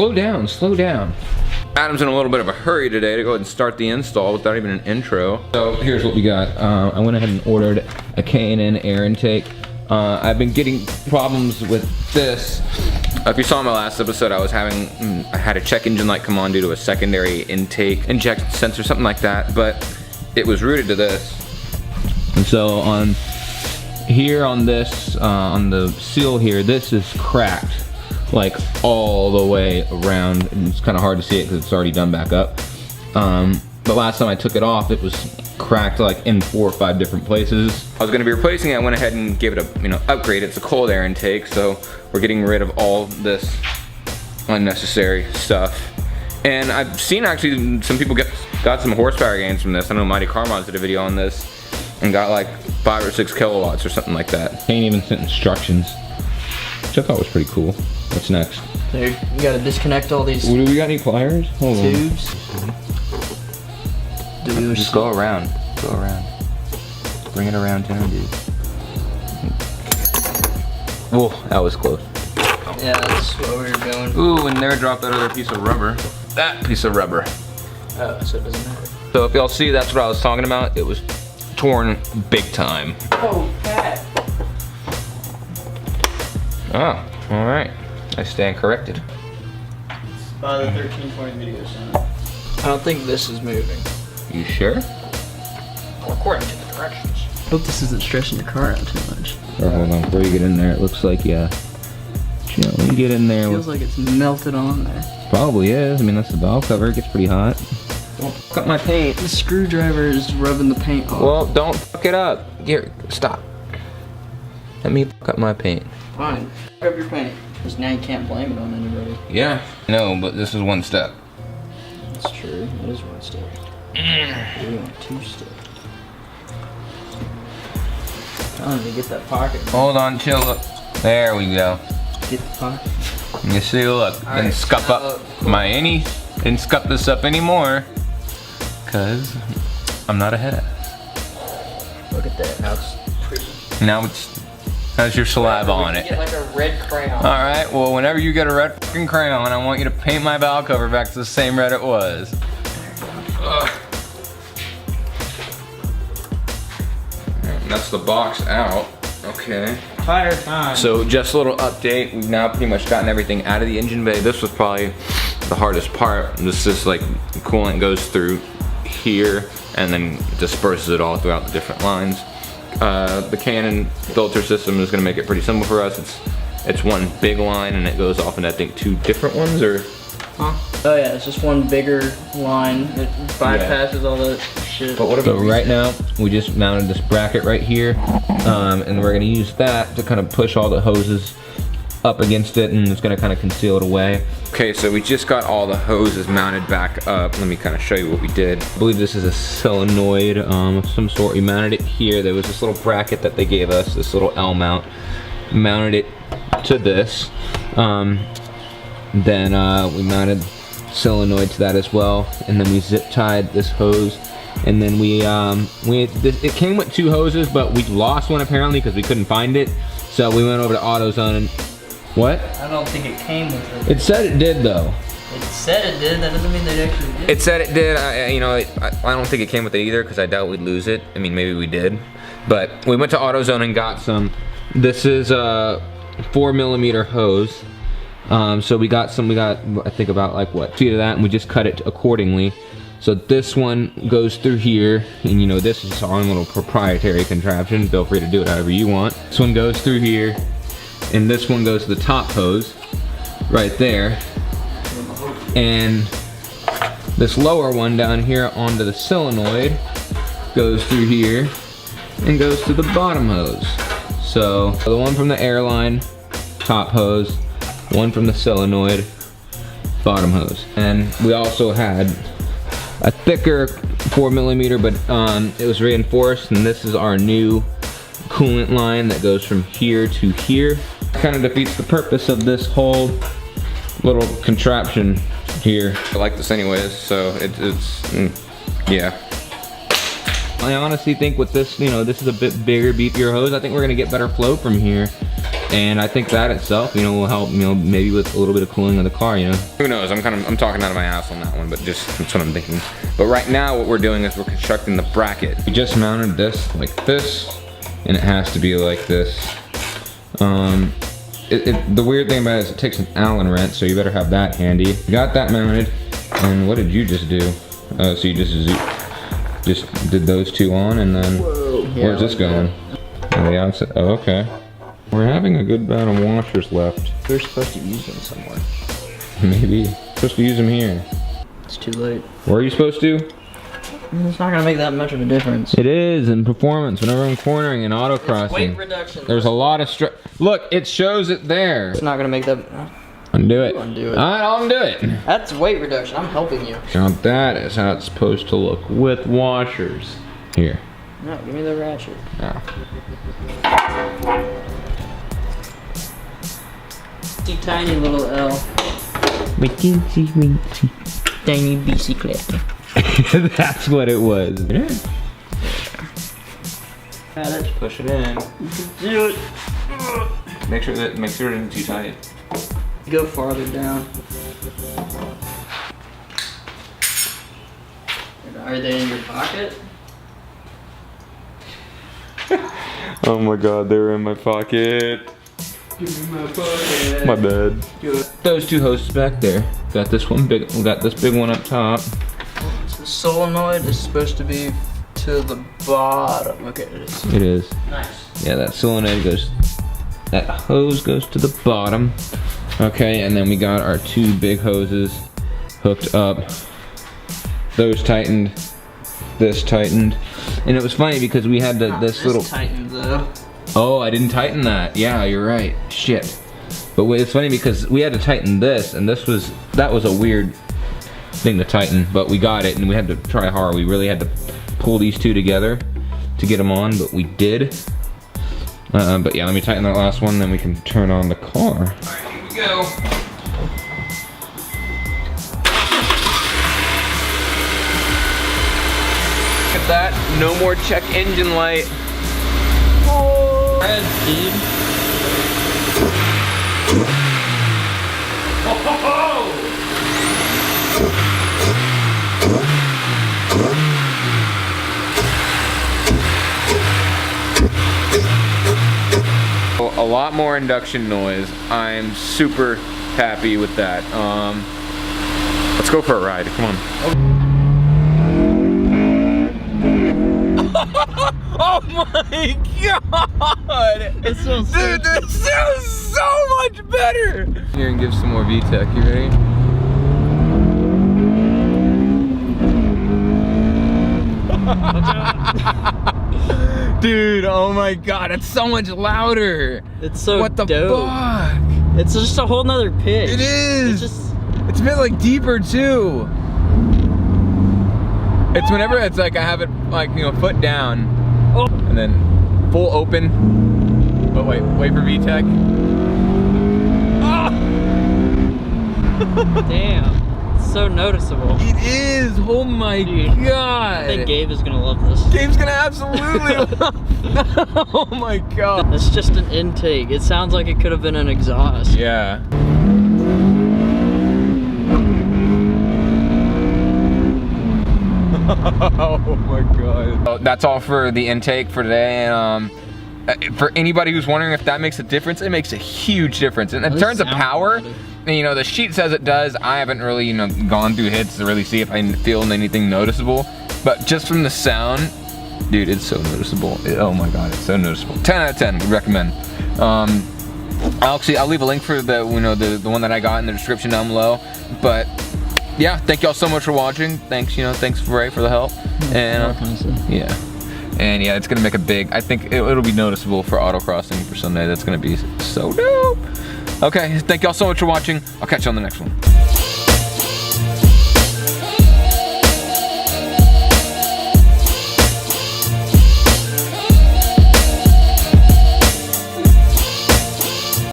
Slow down, slow down. Adam's in a little bit of a hurry today to go ahead and start the install without even an intro. So here's what we got. I went ahead and ordered a K&N air intake. I've been getting problems with this. If you saw my last episode, I had a check engine light come on due to a secondary intake injection sensor, something like that, but it was routed to this. And so on here on this, on the seal here, this is cracked like all the way around. It's kind of hard to see it because it's already done back up. But last time I took it off, it was cracked like in 4 or 5 different places. I was going to be replacing it. I went ahead and gave it a upgrade. It's a cold air intake, so we're getting rid of all this unnecessary stuff. And I've seen actually some people got some horsepower gains from this. I know Mighty Car Mods did a video on this and got like 5 or 6 kilowatts or something like that. Ain't even sent instructions, which I thought was pretty cool. What's next? There, you gotta disconnect all these Do we got any pliers? Hold tubes. Just go around. Go around. Bring it around town, dude. Whoa, that was close. Yeah, that's what we were doing. Ooh, and there dropped that other piece of rubber. That piece of rubber. Oh, so it doesn't matter. So if y'all see, that's what I was talking about. It was torn big time. Oh, cat. Oh, all right. I stand corrected. By the 1320 video center. I don't think this is moving. You sure? According to the directions. Hope this isn't stressing your car out too much. Or hold on, before you get in there, it looks like, yeah. When you get in there. Feels like it's melted on there. Probably is. I mean, that's the valve cover. It gets pretty hot. Don't cut my paint. The screwdriver is rubbing the paint off. Well, don't fuck it up. Here, stop. Let me fuck up my paint. Fine. Fuck up your paint. Because now you can't blame it on anybody. Yeah. No, but this is one step. That's true. It is one step. We want 2 steps. I need to get that pocket. Hold on, chill up. There we go. Get the pocket. You see, look, didn't scuff up didn't scuff this up anymore, cause I'm not a head ass. Look at that. Now it's pretty. Now it's has your saliva on it. Get like a red crayon. All right. Well, whenever you get a red fucking crayon, I want you to paint my valve cover back to the same red it was. That's the box out. Okay. Fire time. So just a little update. We've now pretty much gotten everything out of the engine bay. This was probably the hardest part. This is like the coolant goes through here and then disperses it all throughout the different lines. The Canon filter system is going to make it pretty simple for us. It's one big line and it goes off into I think 2 different ones, or? Huh? Oh yeah, it's just one bigger line. It bypasses all that shit. But what about right now, we just mounted this bracket right here, and we're gonna use that to kind of push all the hoses up against it, and it's gonna kind of conceal it away. Okay, so we just got all the hoses mounted back up. Let me kind of show you what we did. I believe this is a solenoid of some sort. We mounted it here. There was this little bracket that they gave us, this little L mount. Mounted it to this. Then we mounted solenoid to that as well, and then we zip tied this hose, and then it came with 2 hoses, but we lost one apparently because we couldn't find it, so we went over to AutoZone and what? I don't think it came with it. It said it did though. It said it did. That doesn't mean they actually did. It said it did. I don't think it came with it either because I doubt we'd lose it. I mean, maybe we did, but we went to AutoZone and got some. This is a 4mm hose. So we got I think about like what, 2 feet of that, and we just cut it accordingly. So this one goes through here, and this is our own little proprietary contraption. Feel free to do it however you want. This one goes through here, and this one goes to the top hose right there. And this lower one down here onto the solenoid goes through here and goes to the bottom hose. So the one from the airline, top hose, one from the solenoid, bottom hose. And we also had a thicker 4mm, but it was reinforced, and this is our new coolant line that goes from here to here. Kind of defeats the purpose of this whole little contraption here. I like this anyways, so yeah. I honestly think with this, this is a bit bigger, beefier hose. I think we're gonna get better flow from here. And I think that itself, you know, will help, you know, maybe with a little bit of cooling of the car, you know. Who knows? I'm talking out of my ass on that one, but just that's what I'm thinking. But right now, what we're doing is we're constructing the bracket. We just mounted this like this, and it has to be like this. The weird thing about it is it takes an Allen wrench, so you better have that handy. Got that mounted, and what did you just do? So you just did those two on, and then where's this going? On the outside. Oh, okay. We're having a good amount of washers left. We're supposed to use them somewhere. Maybe. Supposed to use them here. It's too late. Where are you supposed to? It's not gonna make that much of a difference. It is in performance. Whenever I'm cornering in autocrossing, weight reduction. there's a lot of Look, it shows it there. It's not gonna make that. Undo it. Undo it. I'll undo it. That's weight reduction. I'm helping you. Now that is how it's supposed to look with washers. Here. No, give me the ratchet. Oh. Tiny little L. Tiny bicycle. That's what it was. Yeah, let's Push it in. do it. Make sure it isn't too tight. Go farther down. Are they in your pocket? Oh my god, they were in my pocket. Give me my pocket. My bad. Good. Those two hoses back there. Got this one big. We got this big one up top. The solenoid is supposed to be to the bottom. Okay, it is. It is. Nice. Yeah, that solenoid goes. That hose goes to the bottom. Okay, and then we got our two big hoses hooked up. Those tightened. This tightened. And it was funny because we had this little. Tightened though. Oh, I didn't tighten that. Yeah, you're right. Shit. But it's funny because we had to tighten this, and that was a weird thing to tighten, but we got it, and we had to try hard. We really had to pull these two together to get them on, but we did. But yeah, let me tighten that last one, then we can turn on the car. All right, here we go. Look at that. No more check engine light. Oh, red, dude. A lot more induction noise. I'm super happy with that. Let's go for a ride. Come on. Oh my god! It smells so Dude, this sounds so much better! Here, and give some more VTech. You ready? Dude, oh my god, it's so much louder! It's so what the dope. fuck? It's just a whole nother pitch. It is! It's a bit like deeper too. It's whenever it's like I have it like, you know, foot down. Oh. And then full open. But wait for VTech. Oh! Damn. It's so noticeable. It is! Oh my god! I think Gabe is gonna love this. Gabe's gonna absolutely love. Oh my god. It's just an intake. It sounds like it could have been an exhaust. Yeah. Oh my god. So that's all for the intake for today. For anybody who's wondering if that makes a difference, it makes a huge difference. And in terms of power, you know, the sheet says it does. I haven't really, you know, gone through hits to really see if I feel anything noticeable. But just from the sound, dude, it's so noticeable. Oh my god, it's so noticeable. 10 out of 10, we recommend. I'll leave a link for the, you know, the one that I got in the description down below. But yeah, thank y'all so much for watching. Thanks, you know, thanks Ray for the help. And yeah. And yeah, it's gonna make a big, I think it'll be noticeable for autocrossing for Sunday. That's gonna be so dope. Okay, thank y'all so much for watching. I'll catch you on the next one.